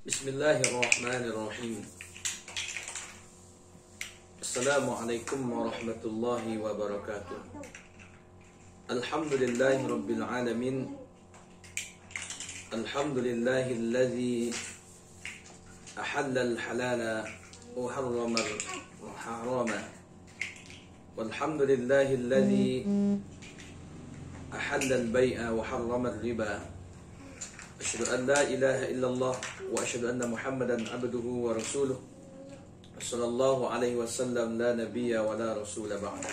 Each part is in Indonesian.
Bismillahirrahmanirrahim. Assalamualaikum warahmatullahi wabarakatuh. Alhamdulillahi rabbil alamin. Alhamdulillahilladzi ahalla al-halala wa harrama al-harama. Walhamdulillahilladzi ahalla al-bay'a wa harrama al-riba. Asyhadu an la ilaha illallah wa asyhadu anna Muhammadan abduhu wa rasuluh. Sallallahu alaihi wasallam, la nabiyya wa la rasula ba'dah.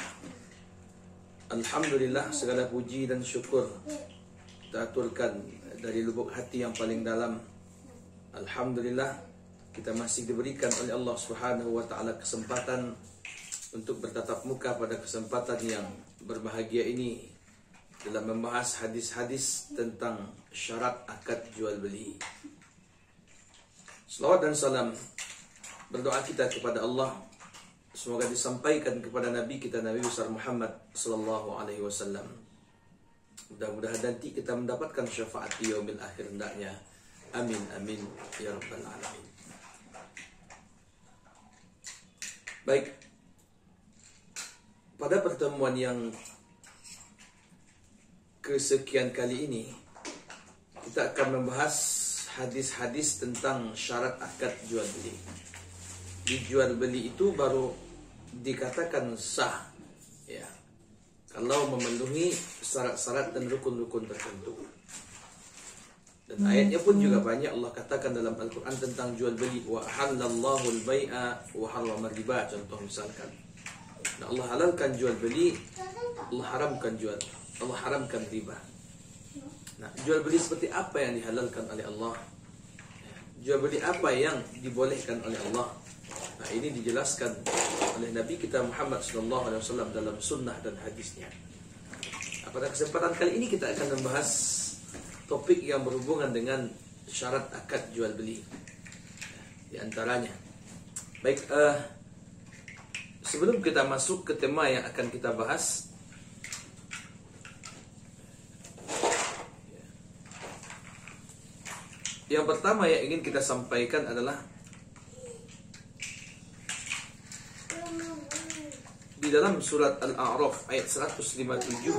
Alhamdulillah, segala puji dan syukur kita aturkan dari lubuk hati yang paling dalam. Alhamdulillah, kita masih diberikan oleh Allah Subhanahu wa taala kesempatan untuk bertatap muka pada kesempatan yang berbahagia ini dalam membahas hadis-hadis tentang syarat akad jual beli. Selawat dan salam, berdoa kita kepada Allah semoga disampaikan kepada Nabi kita, Nabi besar Muhammad sallallahu alaihi wasallam. Mudah-mudahan nanti kita mendapatkan syafaat di yaumil akhir hendaknya. Amin amin ya rabbal alamin. Baik, pada pertemuan yang kesekian kali ini kita akan membahas hadis-hadis tentang syarat akad jual beli. Di jual beli itu baru dikatakan sah, ya, kalau memenuhi syarat-syarat dan rukun-rukun tertentu. Dan ayatnya pun juga banyak Allah katakan dalam Al-Quran tentang jual beli. Wa halallahu al-bai'a wa harrama riba, contoh misalkan. Nah, Allah halalkan jual beli, Allah haramkan riba. Nah, jual beli seperti apa yang dihalalkan oleh Allah? Jual beli apa yang dibolehkan oleh Allah? Nah, ini dijelaskan oleh Nabi kita Muhammad SAW dalam sunnah dan hadisnya. Nah, pada kesempatan kali ini kita akan membahas topik yang berhubungan dengan syarat akad jual beli. Di antaranya, baik, sebelum kita masuk ke tema yang akan kita bahas, yang pertama yang ingin kita sampaikan adalah di dalam surat Al-A'raf ayat 157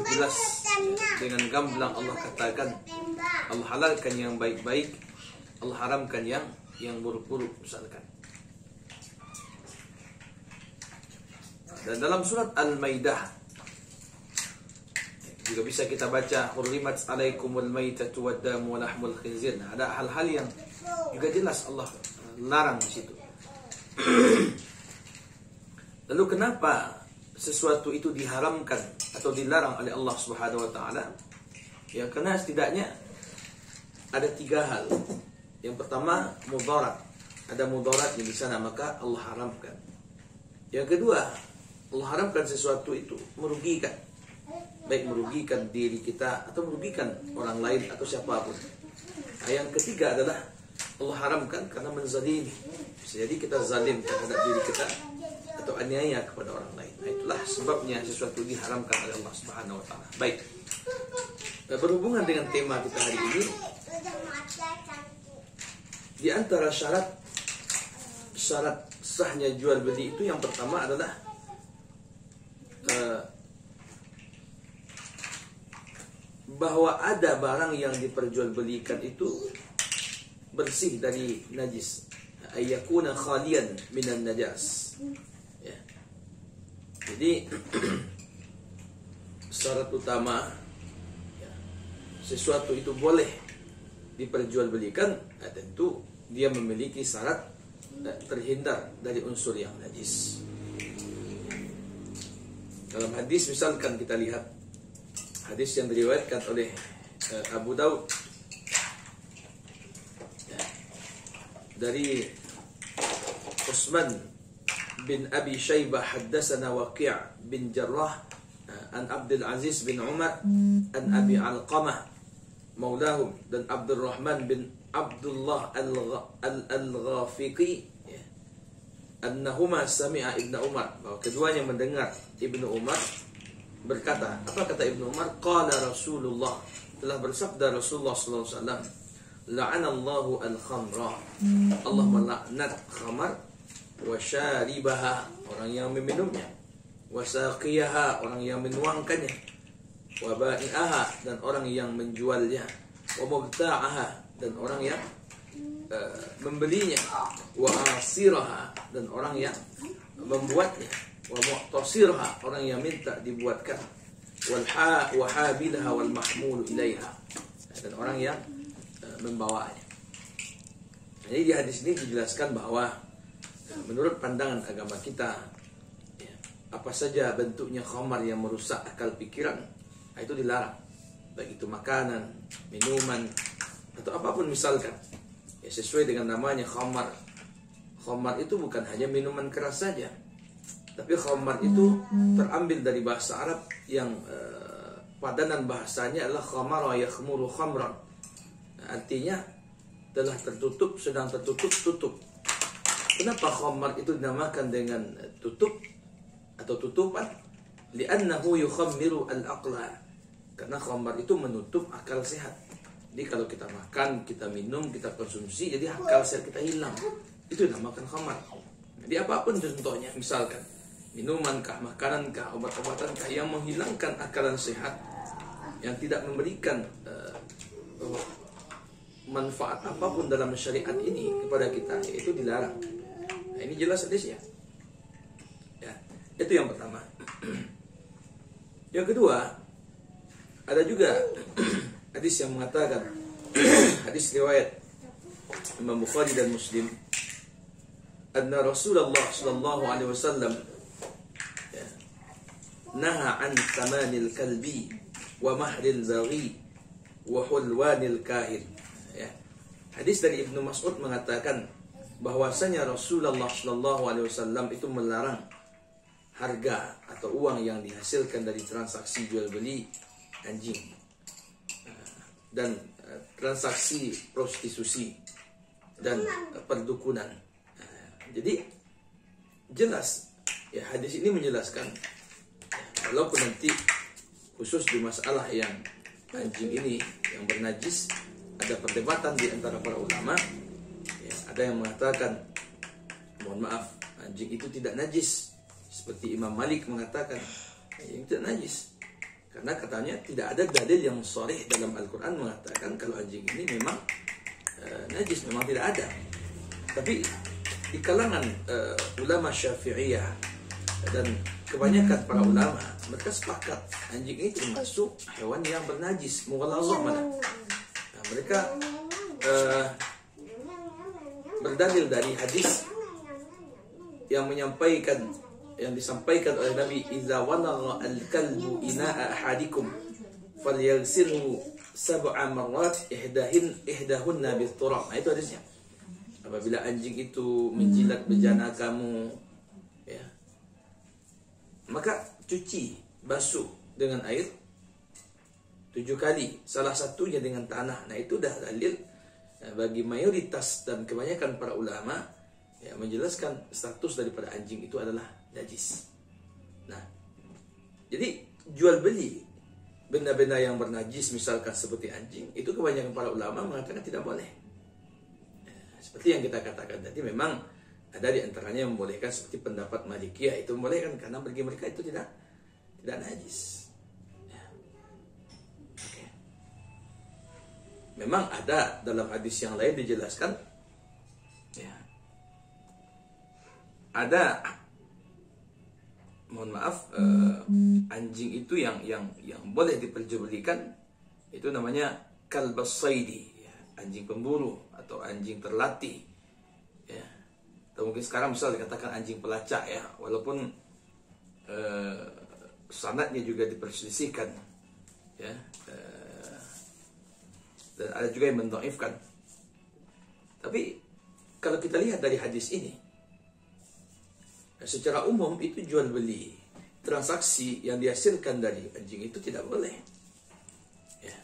jelas dengan gamblang Allah katakan Allah halalkan yang baik-baik, Allah haramkan yang buruk-buruk misalkan. Dan dalam surat Al-Maidah juga bisa kita baca hurrimat alaikumul maitatu waddamu wa lahmul khinzir. Nah, ada hal-hal yang juga jelas Allah larang di situ. Lalu kenapa sesuatu itu diharamkan atau dilarang oleh Allah Subhanahu wa taala? Ya, karena setidaknya ada 3 hal. Yang pertama, mudarat. Ada mudarat di sana, maka Allah haramkan. Yang kedua, Allah haramkan sesuatu itu merugikan, baik merugikan diri kita atau merugikan orang lain atau siapapun. Nah, yang ketiga adalah Allah haramkan karena menzalimi. Bisa jadi kita zalim terhadap diri kita atau aniaya kepada orang lain. Nah, itulah sebabnya sesuatu diharamkan oleh Allah Subhanahu wa taala. Baik. Berhubungan dengan tema kita hari ini, di antara syarat sahnya jual beli itu yang pertama adalah bahwa ada barang yang diperjualbelikan itu bersih dari najis, ayyakuna khalian minan najas, ya. Jadi syarat utama, ya, sesuatu itu boleh diperjualbelikan, tentu dia memiliki syarat terhindar dari unsur yang najis. Dalam hadis misalkan kita lihat hadis yang diriwayatkan oleh Abu Daud dari Utsman bin Abi Syaibah haddatsana Waqi' bin Jarrah an Abdul Aziz bin Umar an Abi Alqamah maulahum dan Abdurrahman bin Abdullah al-Ghafiqi annahuma sami'a Ibnu Umar, bahwa keduanya mendengar Ibnu Umar berkata. Apa kata Ibnu Umar? Qala Rasulullah, telah bersabda Rasulullah sallallahu alaihi wasallam, la'anallahu al-khamra. Allah melaknat khamar, wa syaribaha, orang yang meminumnya, wa saqiyaha, orang yang menuangkannya, wa ba'i'aha, dan orang yang menjualnya, wa mubta'aha, dan orang yang membelinya, wa asiraha, dan orang yang membuatnya, wa mu'tasirha, orang yang minta dibuatkan, wa habilaha wal mahmulu ilaiha, dan orang yang membawanya. Jadi di hadis ini dijelaskan bahwa menurut pandangan agama kita, apa saja bentuknya khamar yang merusak akal pikiran, itu dilarang. Baik itu makanan, minuman, atau apapun misalkan. Sesuai dengan namanya khamar. Khamar itu bukan hanya minuman keras saja, tapi khamar itu terambil dari bahasa Arab yang padanan bahasanya adalah khamara yakhmuru khamran. Artinya telah tertutup, sedang tertutup, tutup. Kenapa khamar itu dinamakan dengan tutup atau tutupan? Li'annahu yukhammiru al-aqla. Karena khamar itu menutup akal sehat. Jadi kalau kita makan, kita minum, kita konsumsi, jadi akal sehat kita hilang. Itu dinamakan khamar. Jadi apapun contohnya, misalkan minumankah, makanankah, obat-obatankah yang menghilangkan akalan sehat, yang tidak memberikan manfaat apapun dalam syariat ini kepada kita, itu dilarang. Nah, ini jelas hadisnya. Ya, itu yang pertama. Yang kedua, ada juga hadis yang mengatakan, hadis riwayat Imam Bukhari dan Muslim, anna Rasulullah sallallahu alaihi wasallam naha an thamanil kalbi wa mahril baghi wa hulwanil kahin. Ya. Hadis dari Ibnu Mas'ud mengatakan bahwasanya Rasulullah sallallahu alaihi wasallam itu melarang harga atau uang yang dihasilkan dari transaksi jual beli anjing dan transaksi prostitusi dan perdukunan. Jadi jelas ya, hadis ini menjelaskan, walaupun nanti khusus di masalah yang anjing ini yang bernajis ada perdebatan di antara para ulama. Ya, ada yang mengatakan, mohon maaf, anjing itu tidak najis, seperti Imam Malik mengatakan anjing tidak najis. Karena katanya tidak ada dalil yang sharih dalam Al-Quran mengatakan kalau anjing ini memang najis, memang tidak ada. Tapi di kalangan ulama Syafi'iyah dan kebanyakan para ulama, mereka sepakat anjing ini termasuk hewan yang bernajis, mughalladhah mana. Nah, mereka berdalil dari hadis yang disampaikan oleh Nabi, "Idza walagha al-kalbu ina'a ahadikum falyaghsilhu sab'a marrat ihdahunna bit-turab." Nah, itu hadisnya. Apabila anjing itu menjilat bejana kamu, ya, maka cuci, basuh dengan air 7 kali, salah satunya dengan tanah. Nah, itu dah dalil bagi mayoritas dan kebanyakan para ulama, ya, menjelaskan status daripada anjing itu adalah najis. Nah, jadi jual beli benda-benda yang bernajis, misalkan seperti anjing, itu kebanyakan para ulama mengatakan tidak boleh. Seperti yang kita katakan tadi, memang ada di antaranya yang membolehkan, seperti pendapat Malikiyah itu membolehkan karena bagi mereka itu tidak najis. Ya. Okay. Memang ada dalam hadis yang lain dijelaskan, ya, ada, mohon maaf, anjing itu yang boleh diperjualbelikan itu namanya kalbas saidi, ya, anjing pemburu atau anjing terlatih, ya. Atau mungkin sekarang misal dikatakan anjing pelacak, ya, walaupun sanadnya juga diperselisihkan, ya, dan ada juga yang mendhaifkan. Tapi kalau kita lihat dari hadis ini, secara umum itu jual beli transaksi yang dihasilkan dari anjing itu tidak boleh, ya,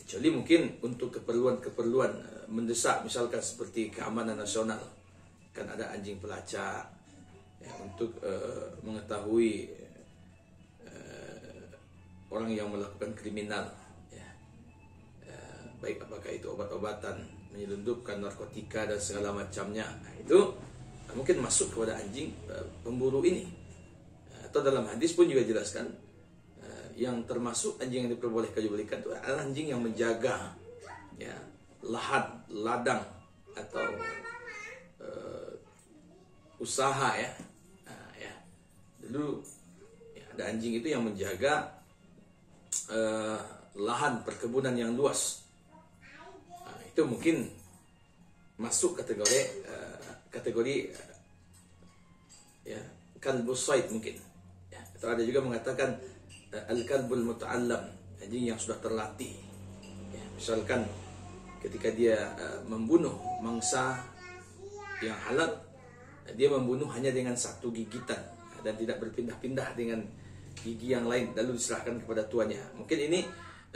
kecuali mungkin untuk keperluan mendesak, misalkan seperti keamanan nasional, kan ada anjing pelacak, ya, untuk mengetahui orang yang melakukan kriminal, ya, baik apakah itu obat-obatan menyelundupkan narkotika dan segala macamnya. Itu mungkin masuk kepada anjing pemburu ini. Atau dalam hadis pun juga jelaskan yang termasuk anjing yang diperbolehkan dibelikan itu adalah anjing yang menjaga ya ladang atau usaha ya. Dulu ya, ada anjing itu yang menjaga lahan perkebunan yang luas. Itu mungkin masuk kategori ya kalbus said mungkin. Ya, atau ada juga mengatakan al-kalbul muta'allam, anjing yang sudah terlatih. Ya, misalkan ketika dia membunuh mangsa yang halal, dia membunuh hanya dengan satu gigitan dan tidak berpindah-pindah dengan gigi yang lain lalu diserahkan kepada tuannya. Mungkin ini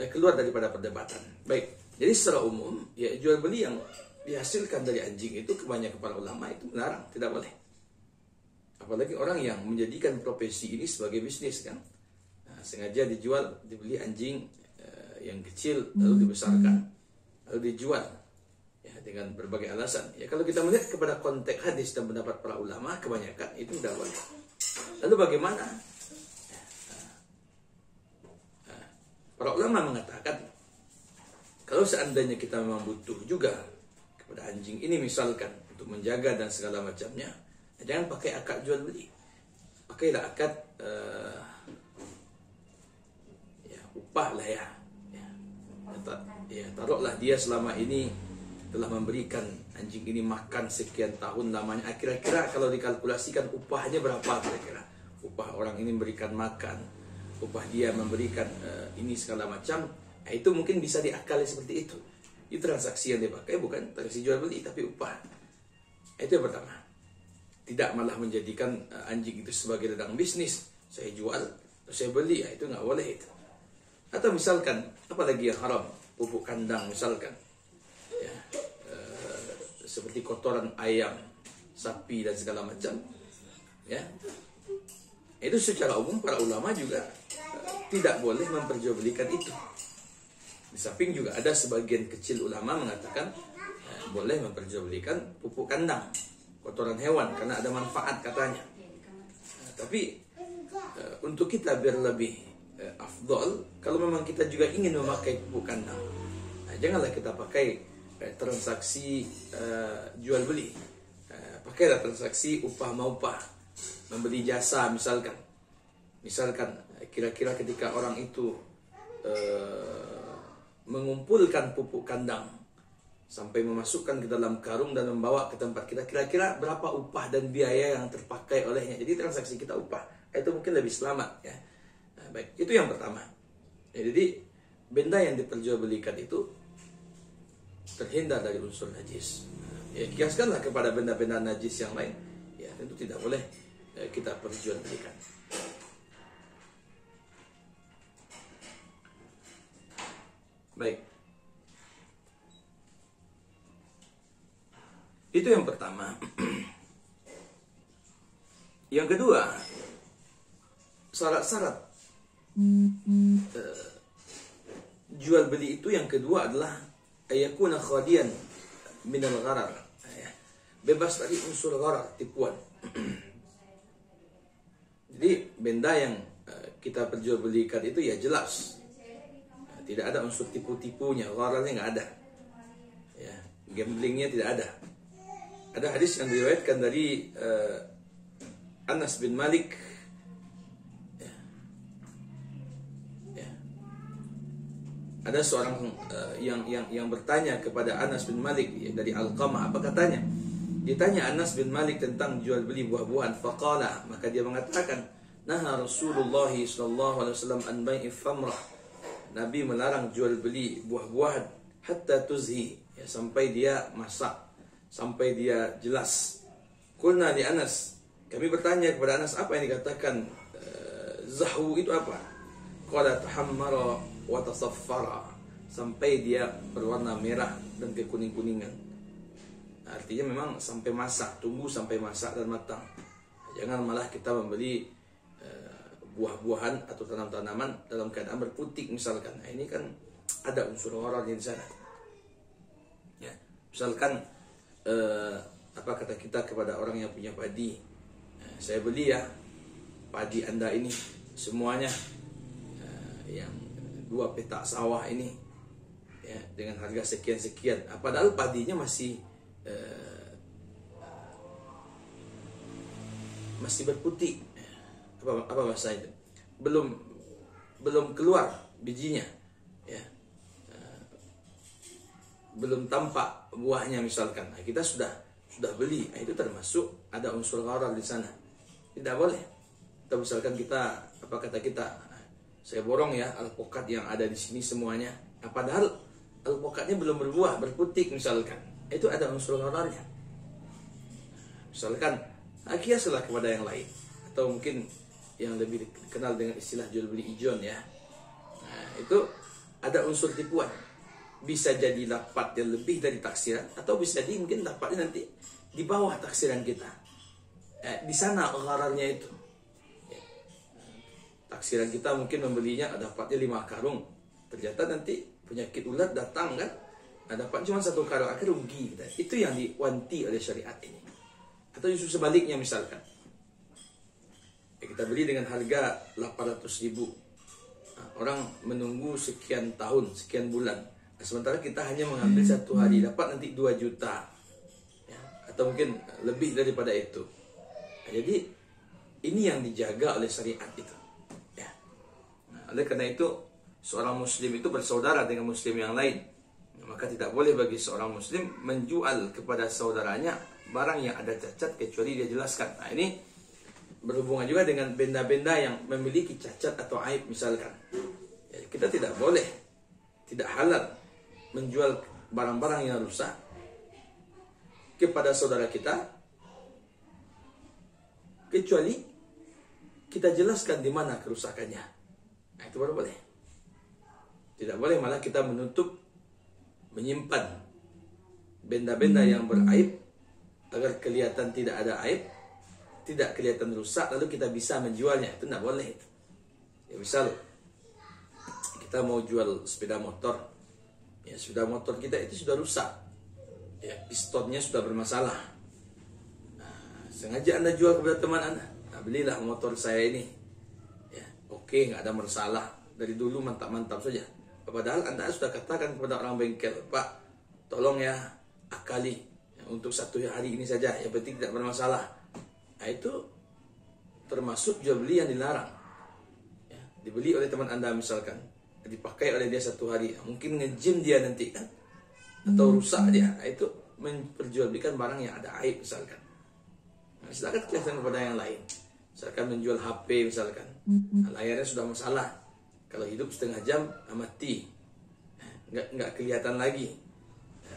keluar daripada perdebatan. Baik, jadi secara umum ya jual beli yang dihasilkan dari anjing itu kebanyakan para ulama itu melarang, tidak boleh. Apalagi orang yang menjadikan profesi ini sebagai bisnis kan. Nah, sengaja dibeli anjing yang kecil lalu dibesarkan, lalu dijual ya dengan berbagai alasan. Ya kalau kita melihat kepada konteks hadis dan pendapat para ulama kebanyakan itu tidak boleh. Lalu bagaimana? Para ulama mengatakan kalau seandainya kita memang butuh juga kepada anjing ini misalkan untuk menjaga dan segala macamnya, jangan pakai akad jual beli. Pakailah akad ya upah lah ya. Taruhlah dia selama ini telah memberikan anjing ini makan sekian tahun lamanya. Kira-kira kalau dikalkulasikan upahnya berapa kira-kira? Upah orang ini memberikan makan, upah dia memberikan ini segala macam. Nah, itu mungkin bisa diakali seperti itu. Itu transaksi yang dipakai bukan transaksi jual beli tapi upah. Itu yang pertama. Tidak malah menjadikan anjing itu sebagai ladang bisnis. Saya jual, saya beli, ya, itu nggak boleh itu. Atau misalkan apalagi yang haram, pupuk kandang misalkan, ya, seperti kotoran ayam, sapi dan segala macam, ya. Itu secara umum para ulama juga tidak boleh memperjualbelikan itu. Di samping juga ada sebagian kecil ulama mengatakan boleh memperjualbelikan pupuk kandang, kotoran hewan karena ada manfaat katanya. Tapi untuk kita biar lebih afdol, kalau memang kita juga ingin memakai pupuk kandang, janganlah kita pakai transaksi jual beli. Pakailah transaksi upah maupah, membeli jasa misalkan kira-kira ketika orang itu mengumpulkan pupuk kandang sampai memasukkan ke dalam karung dan membawa ke tempat kita, kira-kira berapa upah dan biaya yang terpakai olehnya. Jadi transaksi kita upah, itu mungkin lebih selamat ya. Nah, baik, itu yang pertama ya. Jadi benda yang diperjualbelikan itu terhindar dari unsur najis. Ya, kiaskanlah kepada benda-benda najis yang lain, ya tentu tidak boleh kita perjualbelikan. Baik, itu yang pertama. Yang kedua, syarat-syarat jual beli itu yang kedua adalah ayakuna khalian minal gharar, bebas dari unsur gharar, tipuan. Jadi benda yang kita perjualbelikan itu ya jelas, tidak ada unsur tipu-tipunya, ghararnya nggak ada, ya, gamblingnya tidak ada. Ada hadis yang diriwayatkan dari Anas bin Malik, ya. Ada seorang yang bertanya kepada Anas bin Malik ya, dari Alqamah. Apa katanya? Ditanya Anas bin Malik tentang jual beli buah-buahan. Faqala, maka dia mengatakan, naha Rasulullah sallallahu alaihi wasallam an bai'i thamrah. Nabi melarang jual beli buah-buahan hatta tuzhi, ya, sampai dia masak, sampai dia jelas. Qulna li Anas, kami bertanya kepada Anas, apa yang dikatakan zahwu itu apa? Qala tahammara wa tasaffara, sampai dia berwarna merah dan kekuning-kuningan. Artinya memang sampai masak, tunggu sampai masak dan matang. Jangan malah kita membeli buah-buahan atau tanam-tanaman dalam keadaan berputik misalkan. Nah, ini kan ada unsur gharar di sana. Ya, Misalkan apa kata kita kepada orang yang punya padi, saya beli ya padi Anda ini semuanya, yang 2 petak sawah ini ya, dengan harga sekian-sekian. Padahal padinya masih berputih, apa bahasa itu, belum keluar bijinya ya, belum tampak buahnya misalkan. Nah, kita sudah beli, itu termasuk ada unsur gharar di sana. Tidak boleh. Atau misalkan kita, apa kata kita, saya borong ya alpukat yang ada di sini semuanya. Nah, padahal alpukatnya belum berbuah, berputik misalkan. Itu ada unsur ghararnya. Misalkan kiaslah kepada yang lain, atau mungkin yang lebih dikenal dengan istilah jual beli ijon ya. Nah, itu ada unsur tipuan. Bisa jadi dapatnya lebih dari taksiran, atau bisa jadi mungkin dapatnya nanti di bawah taksiran kita. Di sana ghararnya itu. Taksiran kita mungkin membelinya dapatnya 5 karung. Ternyata nanti penyakit ulat datang kan, dapat cuma 1 karung, akhirnya rugi. Itu yang diwanti oleh syariat ini. Atau justru sebaliknya misalkan, kita beli dengan harga 800.000, orang menunggu sekian tahun, sekian bulan, sementara kita hanya mengambil 1 hari, dapat nanti 2 juta ya, atau mungkin lebih daripada itu. Nah, jadi ini yang dijaga oleh syariat itu ya. Nah, oleh karena itu seorang muslim itu bersaudara dengan muslim yang lain, maka tidak boleh bagi seorang muslim menjual kepada saudaranya barang yang ada cacat kecuali dia jelaskan. Nah, ini berhubungan juga dengan benda-benda yang memiliki cacat atau aib misalkan. Ya, kita tidak boleh, tidak halal menjual barang-barang yang rusak kepada saudara kita kecuali kita jelaskan di mana kerusakannya. Nah, itu baru boleh. Tidak boleh malah kita menutup, menyimpan benda-benda yang beraib agar kelihatan tidak ada aib, tidak kelihatan rusak, lalu kita bisa menjualnya. Itu tidak boleh. Ya, misal kita mau jual sepeda motor, ya sepeda motor kita itu sudah rusak, ya pistonnya sudah bermasalah. Nah, sengaja Anda jual kepada teman Anda, nah, belilah motor saya ini, ya oke, nggak ada masalah, dari dulu mantap-mantap saja. Padahal Anda sudah katakan kepada orang bengkel, Pak, tolong ya akali ya, untuk 1 hari ini saja, yang penting tidak bermasalah. Nah, itu termasuk jual beli yang dilarang ya, dibeli oleh teman Anda misalkan, dipakai oleh dia 1 hari, mungkin nge-gym dia nanti kan, atau rusak dia. Nah, itu memperjualbelikan barang yang ada aib misalkan. Nah, silakan kelihatan kepada yang lain. Misalkan menjual HP misalkan, nah, layarnya sudah masalah, kalau hidup setengah jam mati, nggak kelihatan lagi.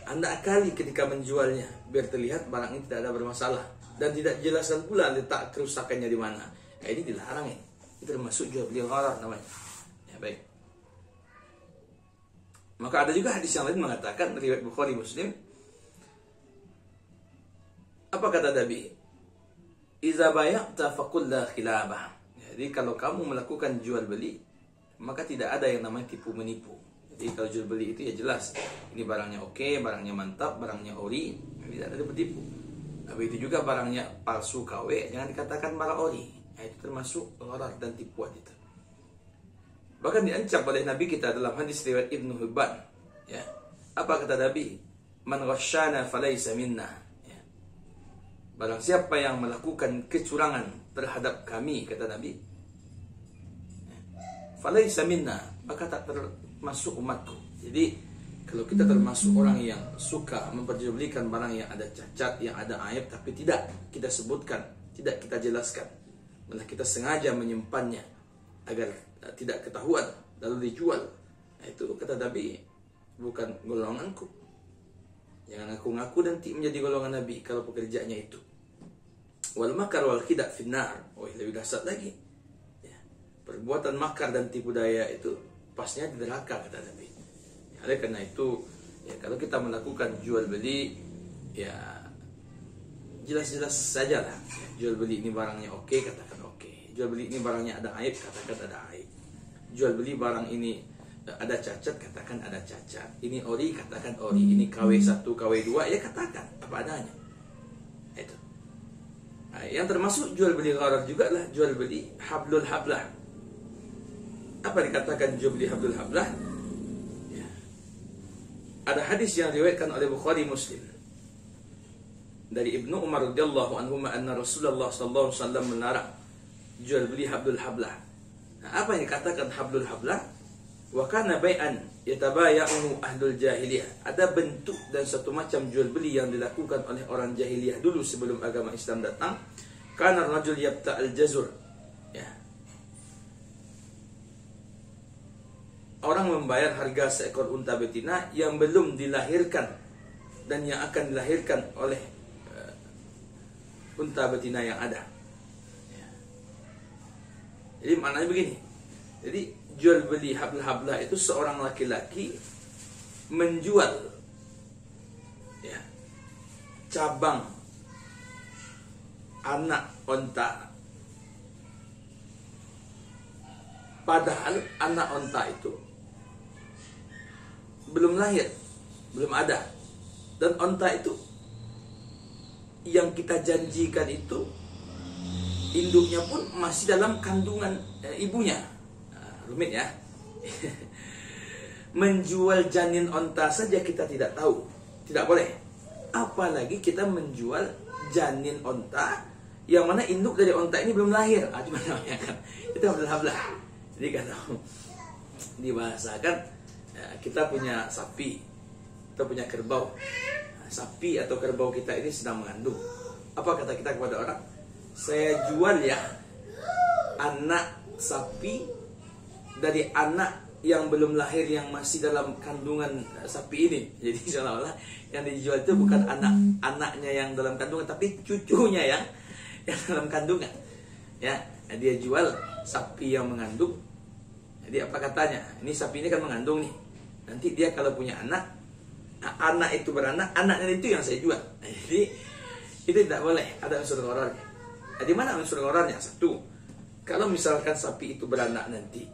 Anda akali ketika menjualnya biar terlihat barang ini tidak ada bermasalah dan tidak jelaskan pula letak kerusakannya di mana. Nah, ini dilarang ya. Itu termasuk jual beli gharar namanya. Ya, baik. Maka ada juga hadis yang lain mengatakan, riwayat Bukhari Muslim, apa kata Nabi? Iza bay'ta faqul la khilabah. Jadi kalau kamu melakukan jual beli, maka tidak ada yang namanya tipu menipu. Jadi kalau jual beli itu ya jelas, ini barangnya oke, barangnya mantap, barangnya ori, tidak ada tipu. Tapi itu juga barangnya palsu KW, jangan dikatakan barang ori. Nah, itu termasuk gharar dan tipuan itu. Bahkan diancam oleh Nabi kita dalam hadis riwayat Ibnu Hibban. Ya. Apa kata Nabi? Man ghasyana falaysa minna. Ya. Barang siapa yang melakukan kecurangan terhadap kami, kata Nabi, falaysa minna, maka tak termasuk umatku. Jadi kalau kita termasuk orang yang suka memperjualbelikan barang yang ada cacat, yang ada aib, tapi tidak kita sebutkan, tidak kita jelaskan, malah kita sengaja menyimpannya agar tidak ketahuan lalu dijual, nah, itu kata Nabi bukan golonganku. Jangan ngaku-ngaku nanti menjadi golongan Nabi kalau pekerjaannya itu. Wal makar wal khidah finnar. Oh, lebih dahsyat lagi. Ya. Perbuatan makar dan tipu daya itu pasnya di neraka, kata Nabi. Ya, oleh karena itu, ya, kalau kita melakukan jual beli, ya jelas-jelas saja lah. Ya, jual beli ini barangnya oke, katakan oke. Jual beli ini barangnya ada aib, katakan ada aib. Jual beli barang ini ada cacat, katakan ada cacat. Ini ori, katakan ori. Ini KW1, KW2, ya katakan apa adanya. Itu. Nah, yang termasuk jual beli gharar juga adalah jual beli hablul hablah. Apa dikatakan jual beli hablul hablah? Ya. Ada hadis yang diriwayatkan oleh Bukhari Muslim dari Ibnu Umar radhiyallahu anhu anna Rasulullah sallallahu alaihi wasallam melarang jual beli hablul hablah. Nah, apa yang dikatakan hablul hablah? Wa kana bai'an yatabaya'uhu ahlul jahiliyah. Ada bentuk dan satu macam jual beli yang dilakukan oleh orang jahiliyah dulu sebelum agama Islam datang. Kana rajul yabta'al jazur. Ya. Orang membayar harga seekor unta betina yang belum dilahirkan dan yang akan dilahirkan oleh unta betina yang ada. Ya. Jadi maknanya begini. Jadi jual beli hablul hablah itu seorang laki-laki menjual ya, cabang anak onta, padahal anak onta itu belum lahir, belum ada, dan onta itu yang kita janjikan itu induknya pun masih dalam kandungan ibunya. Rumit ya. Menjual janin onta saja kita tidak tahu, tidak boleh. Apalagi kita menjual janin onta yang mana induk dari onta ini belum lahir. Cuma namanya kan itu hablul hablah. Jadi kalau dibahasakan, kita punya sapi, kita punya kerbau. Sapi atau kerbau kita ini sedang mengandung. Apa kata kita kepada orang? Saya jual ya anak sapi dari anak yang belum lahir yang masih dalam kandungan sapi ini. Jadi seolah-olah yang dijual itu bukan anaknya yang dalam kandungan, tapi cucunya yang dalam kandungan. Ya, dia jual sapi yang mengandung. Jadi apa katanya? Ini sapi ini kan mengandung nih. Nanti dia kalau punya anak itu beranak, anaknya itu yang saya jual. Jadi itu tidak boleh, ada unsur ghararnya. Di mana unsur ghararnya? Satu, kalau misalkan sapi itu beranak nanti,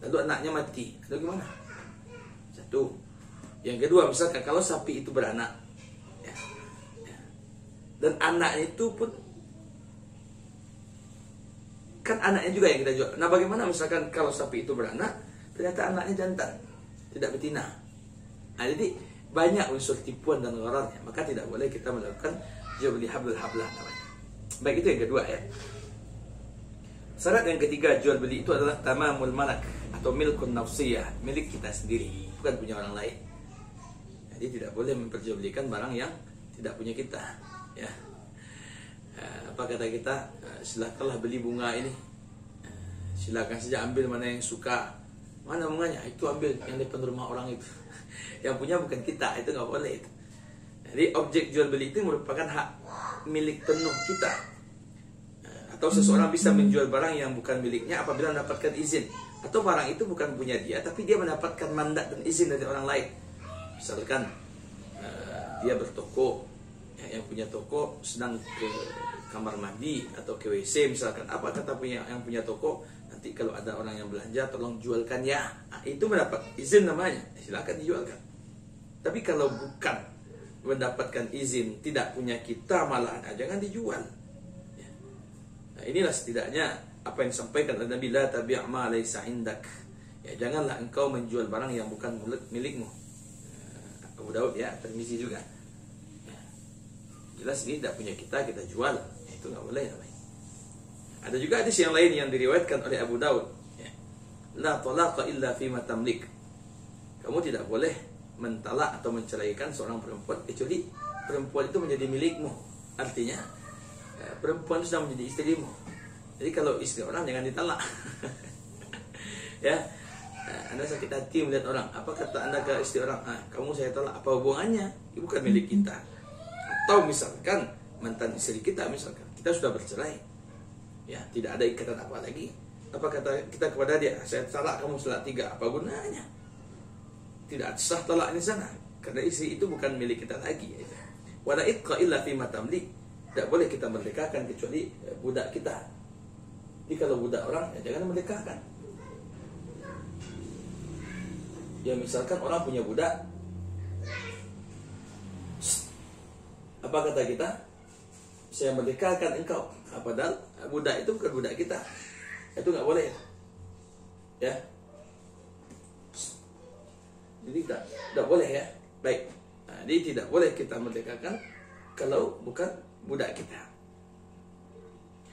lalu anaknya mati, lalu gimana? Satu. Yang kedua, misalkan kalau sapi itu beranak, ya, dan anaknya itu pun kan anaknya juga yang kita jual. Nah, bagaimana misalkan kalau sapi itu beranak, ternyata anaknya jantan, tidak betina? Nah, jadi banyak unsur tipuan dan ghararnya, maka tidak boleh kita melakukan jual beli hablul hablah namanya. Baik, itu yang kedua ya. Syarat yang ketiga jual beli itu adalah tamamul malak atau milkun nafsiyah, milik kita sendiri, bukan punya orang lain. Jadi tidak boleh memperjualbelikan barang yang tidak punya kita. Ya. Apa kata kita? Silakanlah beli bunga ini. Silakan saja ambil mana yang suka. Mana bunganya? Itu ambil yang depan rumah orang itu. Yang punya bukan kita, itu nggak boleh itu. Jadi objek jual beli itu merupakan hak milik penuh kita. Atau seseorang bisa menjual barang yang bukan miliknya apabila mendapatkan izin, atau barang itu bukan punya dia tapi dia mendapatkan mandat dan izin dari orang lain. Misalkan dia bertoko, yang punya toko sedang ke kamar mandi atau ke WC misalkan. Apa kata yang punya toko? Nanti kalau ada orang yang belanja tolong jualkan ya. Itu mendapat izin namanya, silakan dijualkan. Tapi kalau bukan mendapatkan izin, tidak punya kita, malah jangan dijual. Nah, inilah setidaknya apa yang disampaikan oleh Nabi, la tabi' ma laysa indak. Ya, janganlah engkau menjual barang yang bukan milikmu. Abu Daud ya, Tirmizi juga. Ya. Jelas ini tidak punya kita jual. Ya, itu nggak boleh namanya. Ada juga hadis yang lain yang diriwayatkan oleh Abu Daud. Ya. La talaqa illa fima tamlik. Kamu tidak boleh mentalak atau menceraikan seorang perempuan kecuali perempuan itu menjadi milikmu. Artinya perempuan sudah menjadi istrimu. Jadi kalau istri orang jangan ditalak. Ya, Anda sakit hati melihat orang, apa kata Anda ke istri orang? Kamu saya talak, apa hubungannya? Ini bukan milik kita. Atau misalkan mantan istri kita, misalkan kita sudah bercerai, ya tidak ada ikatan apa lagi. Apa kata kita kepada dia? Saya talak kamu setelah 3, apa gunanya? Tidak sah talak di sana, karena istri itu bukan milik kita lagi. Wala itqa illa fi matamlik. Tidak boleh kita merdekakan kecuali budak kita. Jadi kalau budak orang, ya jangan merdekakan. Ya misalkan orang punya budak, apa kata kita? Saya merdekakan engkau. Padahal budak itu bukan budak kita. Itu nggak boleh. Ya. Jadi tidak boleh ya. Baik. Nah, jadi tidak boleh kita merdekakan kalau bukan budak kita.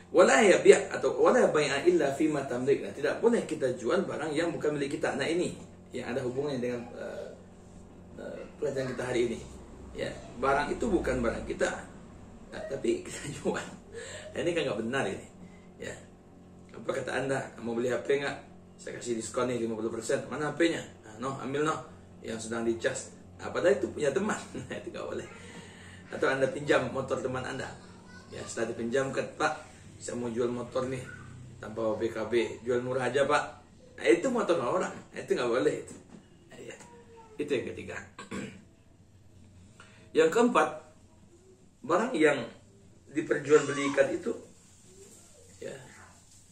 Wala yabi' atau wala bai'a illa fima tamlik. Nah, tidak boleh kita jual barang yang bukan milik kita. Nah, ini yang ada hubungannya dengan pelajaran kita hari ini. Ya, barang itu bukan barang kita. Nah, tapi kita jual. Nah, ini kan nggak benar ini. Ya. Apa kata Anda? Mau beli HP nggak? Saya kasih diskon nih 50%. Mana HP-nya? Nah, ambil yang sedang dicas. Padahal itu punya teman. Itu nggak boleh. Atau Anda pinjam motor teman Anda. Ya, setelah dipinjamkan, Pak, saya mau jual motor nih tanpa BKB, jual murah aja, Pak. Nah, itu motor orang. Itu nggak boleh itu. Nah, ya. Itu yang ketiga. Yang keempat, barang yang diperjualbelikan itu ya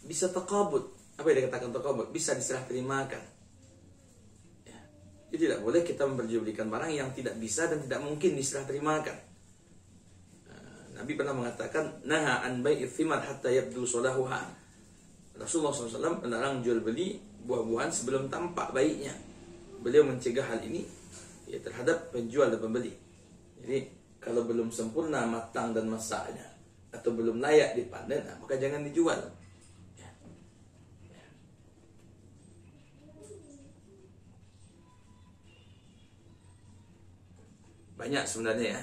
bisa takabut. Apa yang dikatakan takabut? Bisa diserah terimakan. Ya. Jadi tidak boleh kita memperjualbelikan barang yang tidak bisa dan tidak mungkin diserah terimakan. Nabi pernah mengatakan, naha an bai'ith thimar hatta yabdu salahuha. Rasulullah SAW melarang jual beli buah-buahan sebelum tampak baiknya. Beliau mencegah hal ini ya terhadap penjual dan pembeli. Jadi kalau belum sempurna matang dan masaknya atau belum layak dipanen, maka jangan dijual. Ya. Ya. Banyak sebenarnya ya.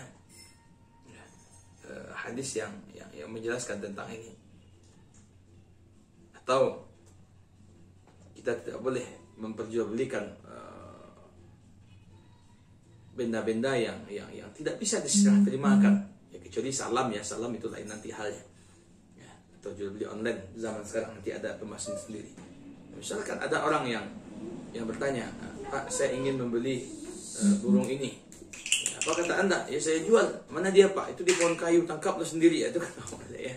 Hadis yang menjelaskan tentang ini. Atau kita tidak boleh memperjualbelikan benda-benda yang tidak bisa diserah terimakan. Ya, kecuali salam ya, salam itu lain nanti halnya. Ya, atau jual beli online zaman sekarang nanti ada pembahasan sendiri. Misalkan ada orang yang bertanya, Pak, saya ingin membeli burung ini. Apa kata Anda? Ya saya jual. Mana dia, Pak? Itu di pohon kayu, tangkaplah sendiri. Itu kan ya.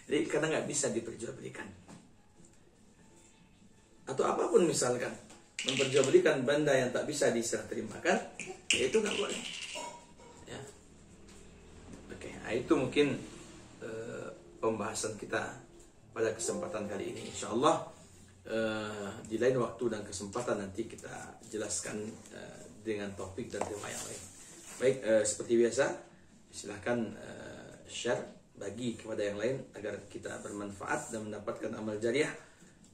Jadi karena nggak bisa diperjualbelikan. Atau apapun misalkan memperjualbelikan benda yang tak bisa diserah terimakan, ya itu nggak boleh. Ya. Oke, nah itu mungkin pembahasan kita pada kesempatan kali ini. Insya Allah di lain waktu dan kesempatan nanti kita jelaskan dengan topik dan tema yang lain. Baik, seperti biasa, silahkan share, bagi kepada yang lain agar kita bermanfaat dan mendapatkan amal jariah.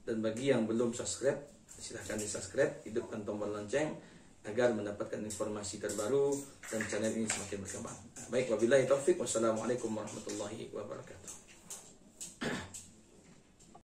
Dan bagi yang belum subscribe, silahkan di subscribe, hidupkan tombol lonceng agar mendapatkan informasi terbaru dan channel ini semakin berkembang. Baik, wabillahi taufik, wassalamualaikum warahmatullahi wabarakatuh.